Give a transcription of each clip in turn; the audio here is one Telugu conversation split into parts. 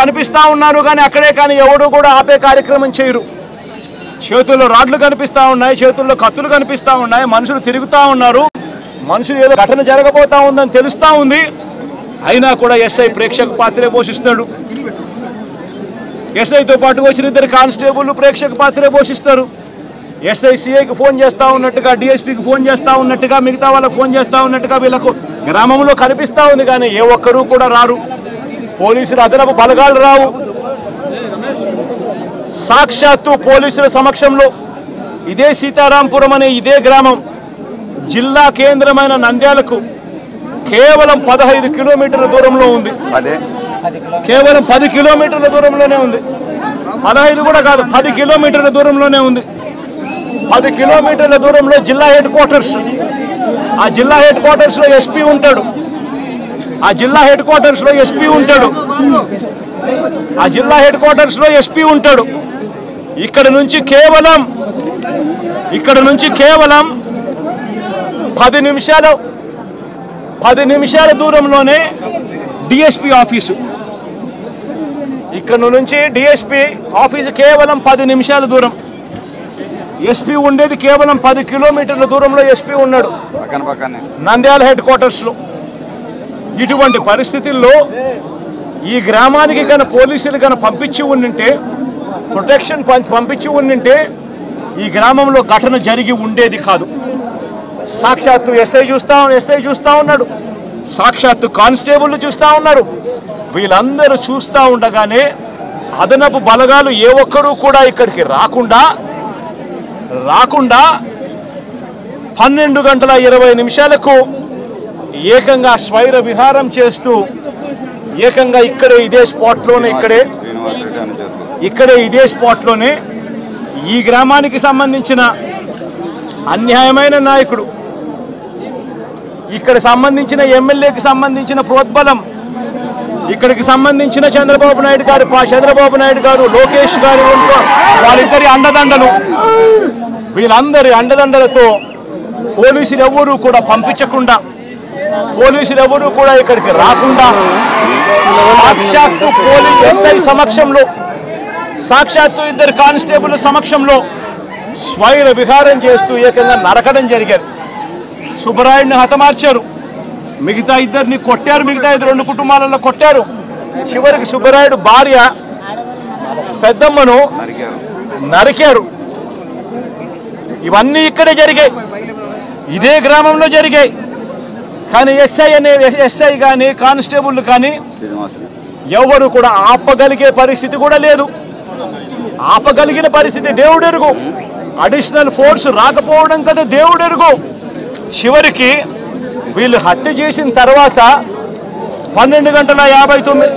కనిపిస్తూ ఉన్నారు కానీ అక్కడే కానీ ఎవరు కూడా ఆపే కార్యక్రమం చేయరు. చేతుల్లో రాడ్లు కనిపిస్తూ ఉన్నాయి, చేతుల్లో కత్తులు కనిపిస్తూ ఉన్నాయి, మనుషులు తిరుగుతూ ఉన్నారు, మనుషులు ఏదో ఘటన జరగబోతా ఉందని తెలుస్తూ ఉంది. అయినా కూడా ఎస్ఐ ప్రేక్షక పాత్రే పోషిస్తాడు. ఎస్ఐతో పాటు వచ్చిన 2 కానిస్టేబుల్ ప్రేక్షక పాత్రే పోషిస్తారు. ఎస్ఐ సిఐకి ఫోన్ చేస్తూ ఉన్నట్టుగా, డిఎస్పీకి ఫోన్ చేస్తూ ఉన్నట్టుగా, మిగతా వాళ్ళకి ఫోన్ చేస్తూ ఉన్నట్టుగా వీళ్ళకు గ్రామంలో కనిపిస్తూ ఉంది కానీ ఏ ఒక్కరూ కూడా రారు. పోలీసులు అదనపు బలగాలు రావు. సాక్షాత్తు పోలీసుల సమక్షంలో ఇదే సీతారాంపురం అనే ఇదే గ్రామం జిల్లా కేంద్రమైన నంద్యాలకు కేవలం 15 కిలోమీటర్ల దూరంలో ఉంది. కేవలం 10 కిలోమీటర్ల దూరంలోనే ఉంది. 15 కూడా కాదు, 10 కిలోమీటర్ల దూరంలోనే ఉంది. 10 కిలోమీటర్ల దూరంలో జిల్లా హెడ్ క్వార్టర్స్. ఆ జిల్లా హెడ్ క్వార్టర్స్లో ఎస్పీ ఉంటాడు. ఆ జిల్లా హెడ్ క్వార్టర్స్లో ఎస్పీ ఉంటాడు. ఆ జిల్లా హెడ్ క్వార్టర్స్లో ఎస్పీ ఉంటాడు. ఇక్కడ నుంచి కేవలం 10 నిమిషాల దూరంలోనే డిఎస్పీ ఆఫీసు. ఇక్కడ నుంచి డిఎస్పీ ఆఫీసు కేవలం 10 నిమిషాల దూరం. ఎస్పీ ఉండేది కేవలం 10 కిలోమీటర్ల దూరంలో ఎస్పీ ఉన్నాడు నంద్యాల హెడ్ క్వార్టర్స్లో. ఇటువంటి పరిస్థితుల్లో ఈ గ్రామానికి కన్నా పోలీసులు కన్నా పంపించి ఉండింటే, ప్రొటెక్షన్ పంపించి ఉండింటే ఈ గ్రామంలో ఘటన జరిగి ఉండేది కాదు. సాక్షాత్తు ఎస్ఐ చూస్తూ ఉన్నాడు, సాక్షాత్తు కానిస్టేబుల్ చూస్తూ ఉన్నారు. వీళ్ళందరూ చూస్తూ ఉండగానే అదనపు బలగాలు ఏ ఒక్కరూ కూడా ఇక్కడికి రాకుండా 12:20 ఏకంగా స్వైర విహారం చేస్తూ ఏకంగా ఇక్కడే ఇదే స్పాట్లోనే ఈ గ్రామానికి సంబంధించిన అన్యాయమైన నాయకుడు, ఇక్కడ సంబంధించిన ఎమ్మెల్యేకి సంబంధించిన ప్రోద్బలం, ఇక్కడికి సంబంధించిన చంద్రబాబు నాయుడు గారు లోకేష్ గారు వాళ్ళిద్దరి అండదండలు, వీళ్ళందరి అండదండలతో పోలీసులు ఎవరూ కూడా పంపించకుండా, పోలీసులు ఎవరూ కూడా ఇక్కడికి రాకుండా సాక్షాత్తు ఎస్ఐ సమక్షంలో, సాక్షాత్తు 2 కానిస్టేబుల్ సమక్షంలో స్వైర విహారం చేస్తూ ఏకంగా నరకడం జరిగారు. సుబ్బరాయుడిని హతమార్చారు, మిగతా 2 కొట్టారు, మిగతా 2 కుటుంబాలలో కొట్టారు. చివరికి సుబ్బరాయుడు భార్య పెద్దమ్మను నరికారు. ఇవన్నీ ఇక్కడే జరిగాయి, ఇదే గ్రామంలో జరిగాయి. కానీ ఎస్ఐ కానీ కానిస్టేబుల్ కానీ ఎవరు కూడా ఆపగలిగే పరిస్థితి కూడా లేదు. ఆపగలిగిన పరిస్థితి దేవుడెరుగు. అడిషనల్ ఫోర్స్ రాకపోవడం కదా దేవుడెరుగు. చివరికి వీళ్ళు హత్య చేసిన తర్వాత 12:59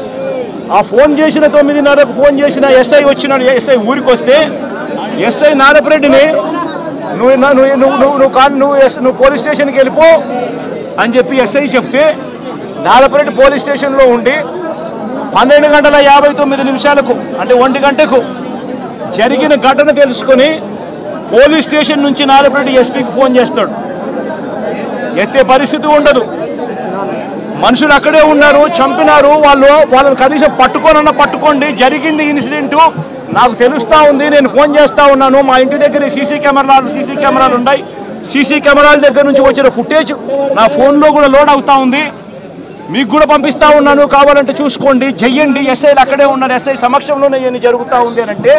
ఆ ఫోన్ చేసిన 9:30కు ఫోన్ చేసిన ఎస్ఐ వచ్చినాడు. ఎస్ఐ ఊరికి వస్తే ఎస్ఐ నారపరెడ్డిని నువ్వు పోలీస్ స్టేషన్కి వెళ్ళిపో అని చెప్పి ఎస్ఐ చెప్తే నారపరెడ్డి పోలీస్ స్టేషన్లో ఉండి 12:59 అంటే 1 గంటకు జరిగిన ఘటన తెలుసుకొని పోలీస్ స్టేషన్ నుంచి నారపరెడ్డి ఎస్పీకి ఫోన్ చేస్తాడు. ఎత్తే పరిస్థితి ఉండదు. మనుషులు అక్కడే ఉన్నారు, చంపినారు, వాళ్ళని కనీసం పట్టుకోండి, జరిగింది ఇన్సిడెంటు నాకు తెలుస్తూ ఉంది, నేను ఫోన్ చేస్తూ ఉన్నాను, మా ఇంటి దగ్గర సీసీ కెమెరాలు ఉన్నాయి, సీసీ కెమెరాల దగ్గర నుంచి వచ్చిన ఫుటేజ్ నా ఫోన్లో కూడా లోడ్ అవుతూ ఉంది, మీకు కూడా పంపిస్తూ ఉన్నాను, కావాలంటే చూసుకోండి, చెయ్యండి. ఎస్ఐలు అక్కడే ఉన్నారు, ఎస్ఐ సమక్షంలోనే ఇవన్నీ జరుగుతూ ఉంది అని అంటే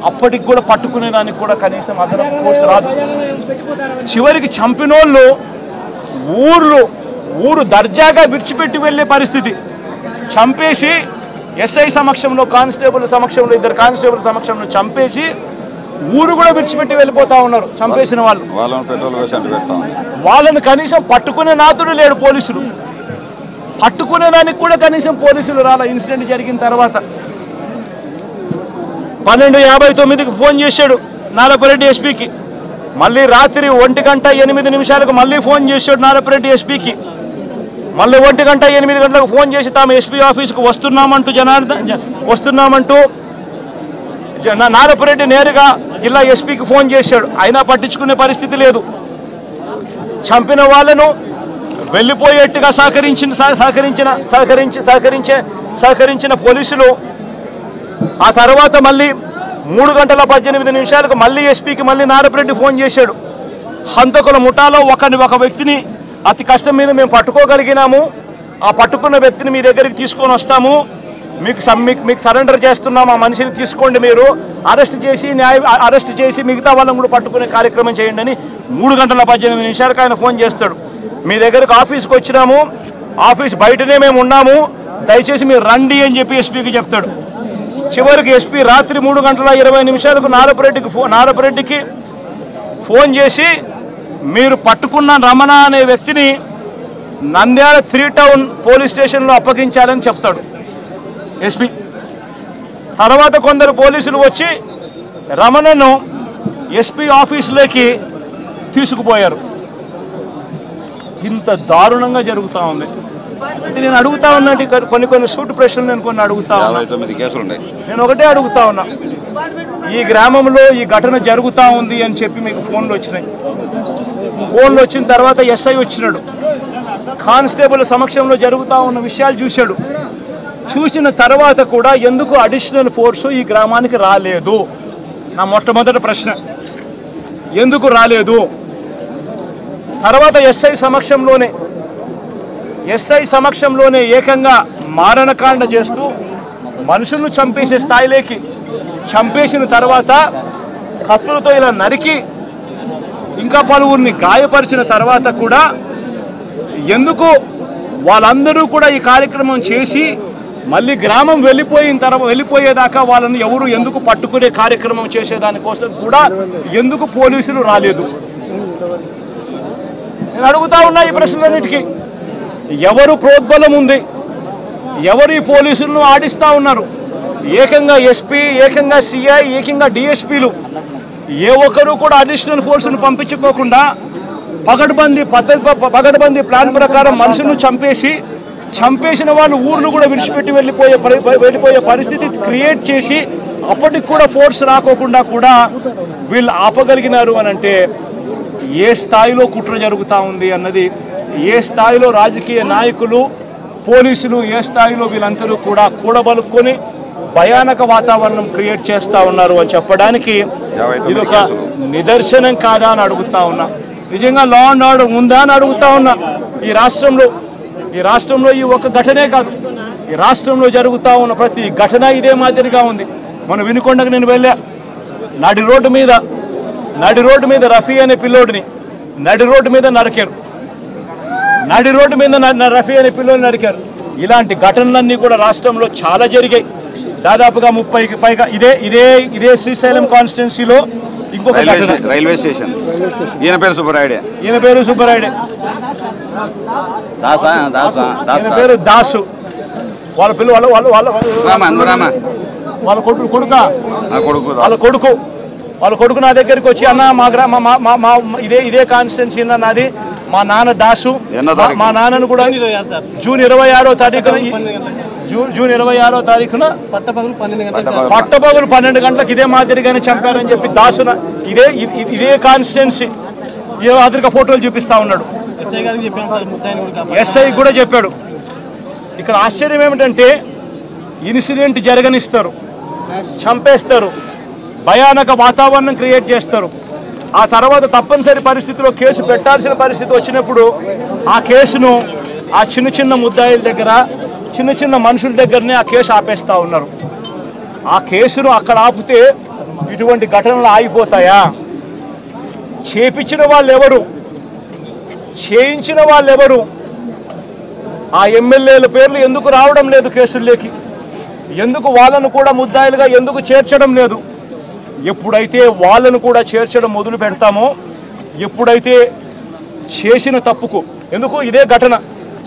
అప్పటికి కూడా పట్టుకునేదానికి కూడా కనీసం అదనపు ఫోర్స్ రాదు. చివరికి చంపినోళ్ళు ఊరు దర్జాగా విడిచిపెట్టి వెళ్ళే పరిస్థితి. చంపేసి ఎస్ఐ సమక్షంలో, కానిస్టేబుల్ సమక్షంలో, 2 కానిస్టేబుల్ సమక్షంలో చంపేసి ఊరు కూడా విడిచిపెట్టి వెళ్ళిపోతా ఉన్నారు. చంపేసిన వాళ్ళని కనీసం పట్టుకునే నాతుడు లేడు. పోలీసులు పట్టుకునేదానికి కూడా కనీసం పోలీసులు రాలా. ఇన్సిడెంట్ జరిగిన తర్వాత 12:59కి ఫోన్ చేశాడు నారపరెడ్డి ఎస్పీకి. మళ్ళీ రాత్రి 1:08 మళ్ళీ ఫోన్ చేశాడు నారపరెడ్డి ఎస్పీకి. మళ్ళీ 1:08 ఫోన్ చేసి తాము ఎస్పీ ఆఫీస్కు వస్తున్నామంటూ నారపరెడ్డి నేరుగా జిల్లా ఎస్పీకి ఫోన్ చేశాడు. అయినా పట్టించుకునే పరిస్థితి లేదు. చంపిన వాళ్ళను వెళ్ళిపోయేట్టుగా సహకరించిన పోలీసులు ఆ తర్వాత మళ్ళీ 3:18 మళ్ళీ ఎస్పీకి మళ్ళీ నారపరెడ్డి ఫోన్ చేశాడు. హంతకుల ముఠాలో ఒక వ్యక్తిని అతి కష్టం మీద మేము పట్టుకోగలిగినాము, ఆ పట్టుకున్న వ్యక్తిని మీ దగ్గరికి తీసుకొని వస్తాము, మీకు సరెండర్ చేస్తున్నాము, ఆ మనిషిని తీసుకోండి, మీరు అరెస్ట్ చేసి మిగతా వాళ్ళని కూడా పట్టుకునే కార్యక్రమం చేయండి అని 3:18 ఆయన ఫోన్ చేస్తాడు. మీ దగ్గరకు ఆఫీస్కి వచ్చినాము, ఆఫీస్ బయటనే మేము ఉన్నాము, దయచేసి మీరు రండి అని చెప్పి ఎస్పీకి చెప్తాడు. చివరికి ఎస్పీ రాత్రి 3:20 నారపరెడ్డికి ఫోన్ చేసి మీరు పట్టుకున్న రమణ అనే వ్యక్తిని నంద్యాల 3 టౌన్ పోలీస్ స్టేషన్లో అప్పగించాలని చెప్తాడు ఎస్పీ. తర్వాత కొందరు పోలీసులు వచ్చి రమణను ఎస్పీ ఆఫీసులోకి తీసుకుపోయారు. ఇంత దారుణంగా జరుగుతూ ఉంది. నేను అడుగుతా ఉన్నట్టు కొన్ని సూట్ ప్రశ్నలు నేను అడుగుతా ఉన్నా. నేను ఒకటే అడుగుతా ఉన్నా, ఈ గ్రామంలో ఈ ఘటన జరుగుతూ ఉంది అని చెప్పి మీకు ఫోన్లు వచ్చినాయి. ఫోన్లు వచ్చిన తర్వాత ఎస్ఐ వచ్చినాడు, కానిస్టేబుల్ సమక్షంలో జరుగుతూ ఉన్న విషయాలు చూశాడు. చూసిన తర్వాత కూడా ఎందుకు అడిషనల్ ఫోర్సు ఈ గ్రామానికి రాలేదు? నా మొట్టమొదటి ప్రశ్న, ఎందుకు రాలేదు? తర్వాత ఎస్ఐ సమక్షంలోనే ఏకంగా మారణకాండ చేస్తూ మనుషులను చంపేసే స్థాయిలోకి చంపేసిన తర్వాత కత్తులతో ఇలా నరికి ఇంకా పలువురిని గాయపరిచిన తర్వాత కూడా ఎందుకు వాళ్ళందరూ కూడా ఈ కార్యక్రమం చేసి మళ్ళీ గ్రామం వెళ్ళిపోయేదాకా వాళ్ళని ఎవరు ఎందుకు పట్టుకునే కార్యక్రమం చేసేదానికోసం కూడా ఎందుకు పోలీసులు రాలేదు? నేను అడుగుతా ఉన్నా ఈ ప్రశ్నలన్నిటికీ. ఎవరు ప్రోద్బలం ఉంది? ఎవరు ఈ పోలీసులను ఆడిస్తూ ఉన్నారు? ఏకంగా ఎస్పీ, ఏకంగా సిఐ, ఏకంగా డిఎస్పీలు ఏ ఒక్కరూ కూడా అడిషనల్ ఫోర్సును పంపించుకోకుండా పగడ్బందీ ప్లాన్ ప్రకారం మనుషులను చంపేసిన వాళ్ళు ఊర్లు కూడా విడిచిపెట్టి వెళ్ళిపోయే పరిస్థితి క్రియేట్ చేసి అప్పటికి కూడా ఫోర్స్ రాకోకుండా కూడా వీళ్ళు ఆపగలిగినారు అని అంటే ఏ స్థాయిలో కుట్ర జరుగుతూ ఉంది అన్నది, ఏ స్థాయిలో రాజకీయ నాయకులు, పోలీసులు, ఏ స్థాయిలో వీళ్ళందరూ కూడా కూడబలుక్కొని భయానక వాతావరణం క్రియేట్ చేస్తూ ఉన్నారు అని చెప్పడానికి ఇది ఒక నిదర్శనం కాదా అని అడుగుతా ఉన్నా. నిజంగా లా అండ్ ఆర్డర్ ఉందా అని అడుగుతా ఉన్నా. ఈ రాష్ట్రంలో ఈ ఒక ఘటనే కాదు, ఈ రాష్ట్రంలో జరుగుతూ ఉన్న ప్రతి ఘటన ఇదే మాదిరిగా ఉంది. మనం వినుకొండకు నేను వెళ్ళా, నడి రోడ్డు మీద రఫీ అనే పిల్లోడిని నడి రోడ్డు మీద నరికారు. రఫీ అనే పిల్లోడిని నరికారు. ఇలాంటి ఘటనలన్నీ కూడా రాష్ట్రంలో చాలా జరిగాయి. దాదాపుగా 30కి పైగా ఇదే శ్రీశైలం కాన్స్టిట్యున్సీలో ఇంకొక రైల్వే స్టేషన్, ఈయన పేరు సుబ్బరాయుడే, దాసు. వాళ్ళ పిల్లలు వాళ్ళ కొడుకు నా దగ్గరికి వచ్చి, అన్న మా ఇదే కాన్స్టిట్యున్సీ అన్న నాది, మా నాన్న దాసు, మా నాన్నను కూడా జూన్ 26వ తారీఖున పట్టపగులు 12 గంటలకు ఇదే మాదిరిగానే చంపారని చెప్పి దాసున ఇదే కాన్స్టిట్యున్సీ ఏ మాదిరిగా ఫోటోలు చూపిస్తా ఉన్నాడు. ఎస్ఐ కూడా చెప్పాడు. ఇక్కడ ఆశ్చర్యం ఏమిటంటే ఇన్సిడెంట్ జరగనిస్తారు, చంపేస్తారు, భయానక వాతావరణం క్రియేట్ చేస్తారు. ఆ తర్వాత తప్పనిసరి పరిస్థితిలో కేసు పెట్టాల్సిన పరిస్థితి వచ్చినప్పుడు ఆ కేసును ఆ చిన్న ముద్దాయిల దగ్గర, చిన్న మనుషుల దగ్గరనే ఆ కేసు ఆపేస్తూ ఉన్నారు. ఆ కేసును అక్కడ ఆపితే ఇటువంటి ఘటనలు ఆగిపోతాయా? చేపించిన వాళ్ళు ఎవరు? చేయించిన వాళ్ళు ఎవరు? ఆ ఎమ్మెల్యేల పేర్లు ఎందుకు రావడం లేదు కేసుల్లోకి? ఎందుకు వాళ్ళను కూడా ముద్దాయిలుగా ఎందుకు చేర్చడం లేదు? ఎప్పుడైతే వాళ్ళను కూడా చేర్చడం మొదలు పెడతామో, ఎప్పుడైతే చేసిన తప్పుకు, ఎందుకు ఇదే ఘటన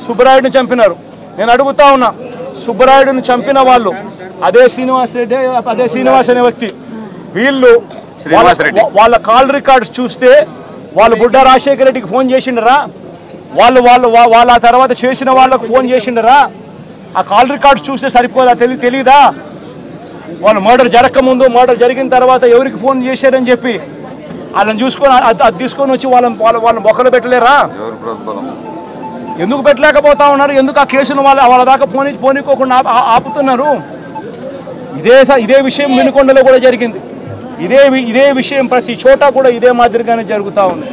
సుబ్బరాయుడిని చంపినారు. నేను అడుగుతా ఉన్నా, సుబ్బరాయుడిని చంపిన వాళ్ళు అదే శ్రీనివాస్ అనే వ్యక్తి, వీళ్ళు వాళ్ళ కాల్ రికార్డ్స్ చూస్తే వాళ్ళు బుడ్డ రాజశేఖర రెడ్డికి ఫోన్ చేసిండరా? వాళ్ళ తర్వాత చేసిన వాళ్ళకు ఫోన్ చేసిండరా? ఆ కాల్ రికార్డ్స్ చూస్తే సరిపోదా? తెలీదా? వాళ్ళు మర్డర్ జరగకముందు, మర్డర్ జరిగిన తర్వాత ఎవరికి ఫోన్ చేశారని చెప్పి వాళ్ళని చూసుకొని అది తీసుకొని వచ్చి వాళ్ళ మొక్కలు పెట్టలేరా? ఎందుకు పెట్టలేకపోతా ఉన్నారు? ఎందుకు ఆ కేసును వాళ్ళ దాకా పోనీకోకుండా ఆపుతున్నారు? ఇదే విషయం వినుకొండలో కూడా జరిగింది. ఇదే విషయం ప్రతి చోట కూడా ఇదే మాదిరిగానే జరుగుతూ ఉంది.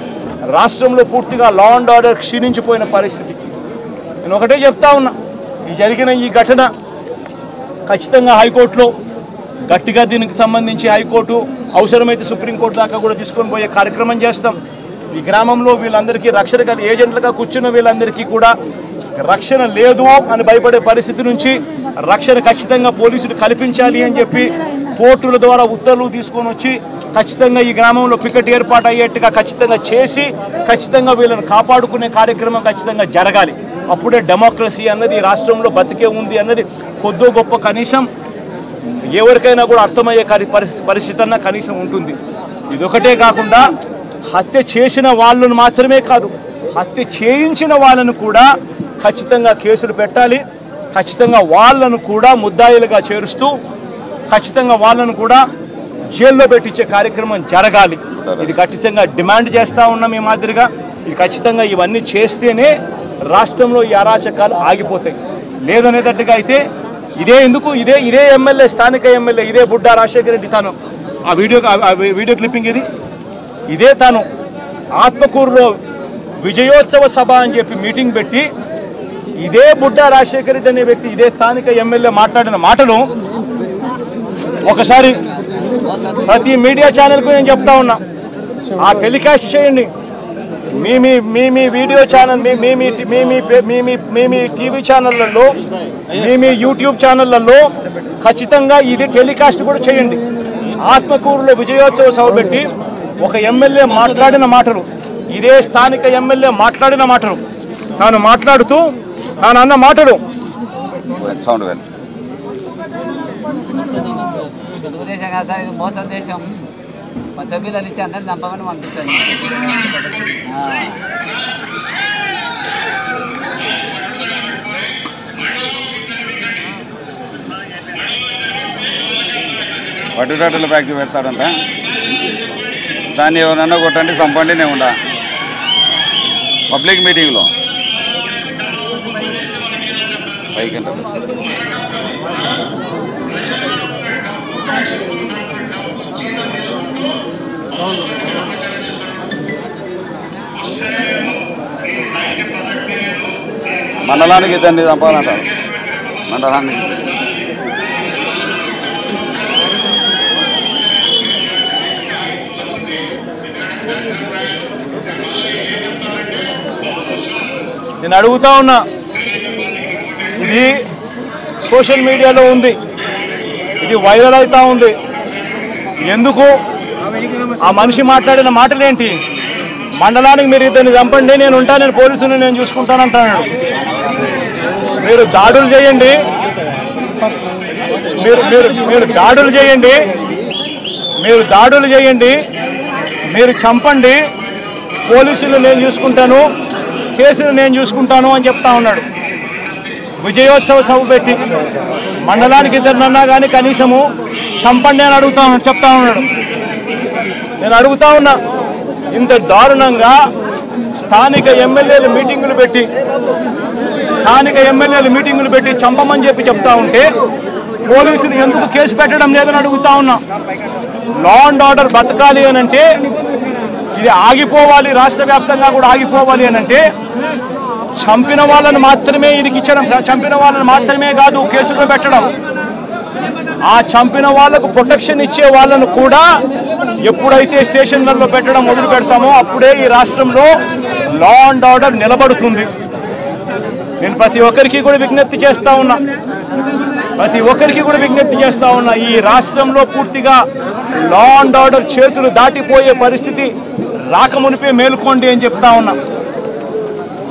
రాష్ట్రంలో పూర్తిగా లా అండ్ ఆర్డర్ క్షీణించిపోయిన పరిస్థితి. నేను ఒకటే చెప్తా ఉన్నా, జరిగిన ఈ ఘటన ఖచ్చితంగా హైకోర్టులో గట్టిగా దీనికి సంబంధించి హైకోర్టు అవసరమైతే సుప్రీంకోర్టు దాకా కూడా తీసుకొని పోయే కార్యక్రమం చేస్తాం. ఈ గ్రామంలో వీళ్ళందరికీ రక్షణ ఏజెంట్లుగా కూర్చున్న వీళ్ళందరికీ కూడా రక్షణ లేదు అని భయపడే పరిస్థితి నుంచి రక్షణ ఖచ్చితంగా పోలీసులు కల్పించాలి అని చెప్పి కోర్టుల ద్వారా ఉత్తర్వులు తీసుకొని వచ్చి ఖచ్చితంగా ఈ గ్రామంలో పికెట్ ఏర్పాటు అయ్యేట్టుగా ఖచ్చితంగా చేసి ఖచ్చితంగా వీళ్ళని కాపాడుకునే కార్యక్రమం ఖచ్చితంగా జరగాలి. అప్పుడే డెమోక్రసీ అన్నది ఈ రాష్ట్రంలో బతికే ఉంది అన్నది కొద్దో గొప్ప కనీసం ఎవరికైనా కూడా అర్థమయ్యే పరిస్థితి అన్న కనీసం ఉంటుంది. ఇదొకటే కాకుండా హత్య చేసిన వాళ్ళను మాత్రమే కాదు, హత్య చేయించిన వాళ్ళను కూడా ఖచ్చితంగా కేసులు పెట్టాలి. ఖచ్చితంగా వాళ్ళను కూడా ముద్దాయిలుగా చేరుస్తూ ఖచ్చితంగా వాళ్ళను కూడా జైల్లో పెట్టించే కార్యక్రమం జరగాలి. ఇది ఖచ్చితంగా డిమాండ్ చేస్తూ ఉన్నాం. ఈ మాదిరిగా ఇది ఖచ్చితంగా ఇవన్నీ చేస్తేనే రాష్ట్రంలో ఈ అరాచకాలు ఆగిపోతాయి. లేదనేటట్టుగా అయితే ఇదే ఎమ్మెల్యే, స్థానిక ఎమ్మెల్యే ఇదే బుడ్డా రాజశేఖర రెడ్డి తాను ఆ వీడియో క్లిప్పింగ్ ఇదే తాను ఆత్మకూరులో విజయోత్సవ సభ అని చెప్పి మీటింగ్ పెట్టి ఇదే బుడ్డా రాజశేఖర రెడ్డి అనే వ్యక్తి ఇదే స్థానిక ఎమ్మెల్యే మాట్లాడిన మాటలు ఒకసారి ప్రతి మీడియా ఛానల్కు నేను చెప్తా ఉన్నా, ఆ టెలికాస్ట్ చేయండి. మీ వీడియో ఛానల్ మీ టీవీ ఛానళ్లలో మీ యూట్యూబ్ ఛానళ్లలో ఖచ్చితంగా ఇది టెలికాస్ట్ కూడా చేయండి. ఆత్మకూరులో విజయోత్సవ సభ పెట్టి ఒక ఎమ్మెల్యే మాట్లాడిన మాటలు, ఇదే స్థానిక ఎమ్మెల్యే మాట్లాడిన మాటలు, తాను మాట్లాడుతూ తాను అన్న మాటలు తెలుగుదేశం కాదు సార్, ఇది మోసం దేశం. పచ్చపిల్లలు ఇచ్చి అందరిని చంపమని పంపించాలి. పట్టుటల ఫ్యాక్టరీ పెడతాడంట, దాన్ని ఎవరన్నా కొట్టండి చంపండి నేను ఉండా పబ్లిక్ మీటింగ్లో పైకి మండలానికి ఇద్దరిని చంపాలంటారు. మండలానికి నేను అడుగుతా ఉన్నా, ఇది సోషల్ మీడియాలో ఉంది, ఇది వైరల్ అవుతా ఉంది. ఎందుకు ఆ మనిషి మాట్లాడిన మాటలేంటి? మండలానికి మీరు ఇద్దరిని చంపండి, నేను ఉంటాను, నేను పోలీసుని నేను చూసుకుంటానంటున్నాడు. మీరు దాడులు చేయండి, మీరు దాడులు చేయండి, మీరు చంపండి, పోలీసులు నేను చూసుకుంటాను, కేసులు నేను చూసుకుంటాను అని చెప్తా ఉన్నాడు. విజయోత్సవ సభ పెట్టి మండలానికి ఇద్దరినన్నా కానీ కనీసము చంపండి అని చెప్తా ఉన్నాడు. నేను అడుగుతా ఉన్నా, ఇంత దారుణంగా స్థానిక ఎమ్మెల్యేలు మీటింగులు పెట్టి చంపమని చెప్తా ఉంటే పోలీసులు ఎందుకు కేసు పెట్టడం లేదని అడుగుతా ఉన్నా. లా అండ్ ఆర్డర్ బతకాలి అని అంటే, ఇది ఆగిపోవాలి, రాష్ట్ర వ్యాప్తంగా కూడా ఆగిపోవాలి అని అంటే చంపిన వాళ్ళని మాత్రమే ఇరికించడం, చంపిన వాళ్ళని మాత్రమే కాదు కేసులో పెట్టడం, ఆ చంపిన వాళ్లకు ప్రొటెక్షన్ ఇచ్చే వాళ్ళను కూడా ఎప్పుడైతే స్టేషన్లలో పెట్టడం మొదలు పెడతామో అప్పుడే ఈ రాష్ట్రంలో లా అండ్ ఆర్డర్ నిలబడుతుంది. నేను ప్రతి ఒక్కరికి కూడా విజ్ఞప్తి చేస్తా ఉన్నా, ఈ రాష్ట్రంలో పూర్తిగా లా అండ్ ఆర్డర్ చేతులు దాటిపోయే పరిస్థితి రాకమునిపే మేలుకోండి అని చెప్తా ఉన్నా.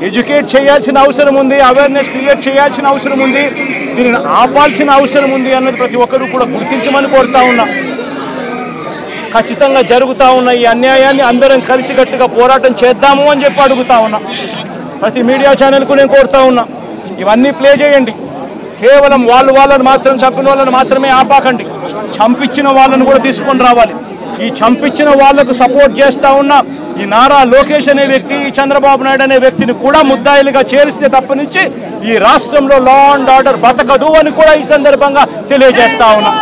ఎడ్యుకేట్ చేయాల్సిన అవసరం ఉంది, అవేర్నెస్ క్రియేట్ చేయాల్సిన అవసరం ఉంది, దీనిని ఆపాల్సిన అవసరం ఉంది అన్నది ప్రతి ఒక్కరూ కూడా గుర్తించమని కోరుతా ఉన్నా. ఖచ్చితంగా జరుగుతూ ఉన్న ఈ అన్యాయాన్ని అందరం కలిసికట్టుగా పోరాటం చేద్దాము అని చెప్పి అడుగుతా ఉన్నా. ప్రతి మీడియా ఛానల్కు నేను కోరుతా ఉన్నా, ఇవన్నీ ప్లే చేయండి. కేవలం వాళ్ళని మాత్రం చంపిన వాళ్ళని మాత్రమే ఆపాకండి, చంపించిన వాళ్ళను కూడా తీసుకొని రావాలి. ఈ చంపించిన వాళ్లకు సపోర్ట్ చేస్తూ ఉన్న ఈ నారా లోకేష్ అనే వ్యక్తి, ఈ చంద్రబాబు నాయుడు అనే వ్యక్తిని కూడా ముద్దాయిలుగా చేరిస్తే తప్ప నుంచి ఈ రాష్ట్రంలో లా అండ్ ఆర్డర్ బతకదు అని కూడా ఈ సందర్భంగా తెలియజేస్తా ఉన్నా.